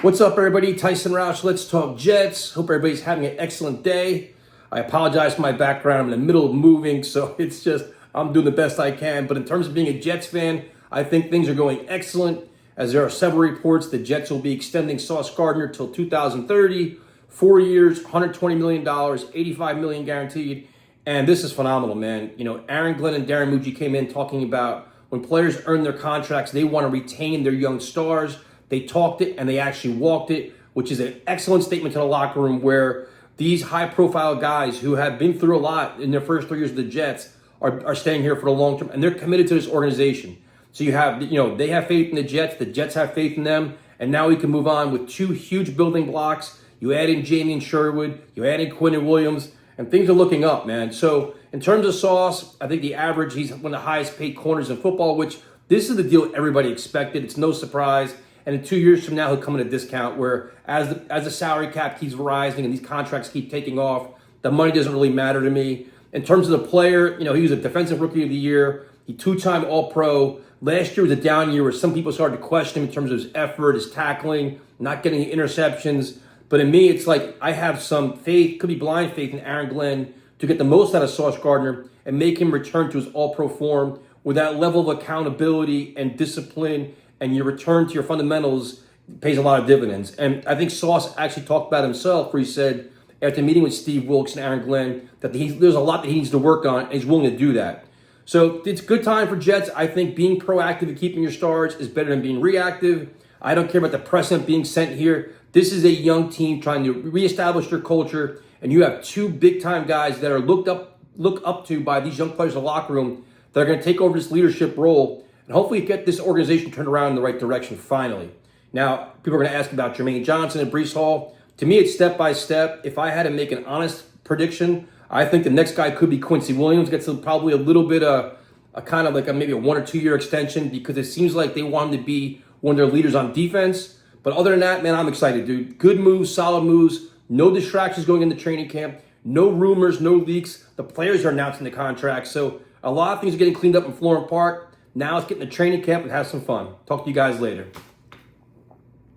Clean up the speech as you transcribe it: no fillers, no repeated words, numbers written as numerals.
What's up, everybody? Tyson Roush. Let's talk Jets. Hope everybody's having an excellent day. I apologize for my background. I'm in the middle of moving, so it's just I'm doing the best I can. But in terms of being a Jets fan, I think things are going excellent, as there are several reports the Jets will be extending Sauce Gardner till 2030, 4 years, $120 million, $85 million guaranteed. And this is phenomenal, man. You know, Aaron Glenn and Darren Mucci came in talking about when players earn their contracts, they want to retain their young stars. They talked it and they actually walked it, which is an excellent statement to the locker room where these high-profile guys who have been through a lot in their first 3 years of the Jets are staying here for the long term, and they're committed to this organization. So you have, they have faith in the Jets have faith in them, and now we can move on with two huge building blocks. You add in Jamie and Sherwood, you add in Quinn and Williams, and things are looking up, man. So in terms of Sauce, I think the average, he's one of the highest paid corners in football, which this is the deal everybody expected. It's no surprise. And in 2 years from now, he'll come at a discount where as the salary cap keeps rising and these contracts keep taking off, the money doesn't really matter to me. In terms of the player, he was a defensive rookie of the year. He two-time All-Pro. Last year was a down year where some people started to question him in terms of his effort, his tackling, not getting interceptions. But in me, it's like I have some faith, could be blind faith in Aaron Glenn to get the most out of Sauce Gardner and make him return to his All-Pro form with that level of accountability and discipline, and your return to your fundamentals pays a lot of dividends. And I think Sauce actually talked about himself where he said, after meeting with Steve Wilkes and Aaron Glenn, that there's a lot that he needs to work on, and he's willing to do that. So it's a good time for Jets. I think being proactive and keeping your stars is better than being reactive. I don't care about the precedent being set here. This is a young team trying to reestablish their culture, and you have two big-time guys that are looked up to by these young players in the locker room that are going to take over this leadership role and hopefully get this organization turned around in the right direction finally. Now, people are going to ask about Jermaine Johnson and Breece Hall. To me, it's step by step. If I had to make an honest prediction, I think the next guy could be Quincy Williams. Gets probably a little bit of a kind of like maybe a 1 or 2 year extension because it seems like they want him to be one of their leaders on defense. But other than that, man, I'm excited, dude. Good moves, solid moves. No distractions going into training camp. No rumors, no leaks. The players are announcing the contracts. So a lot of things are getting cleaned up in Florham Park. Now let's get in the training camp and have some fun. Talk to you guys later.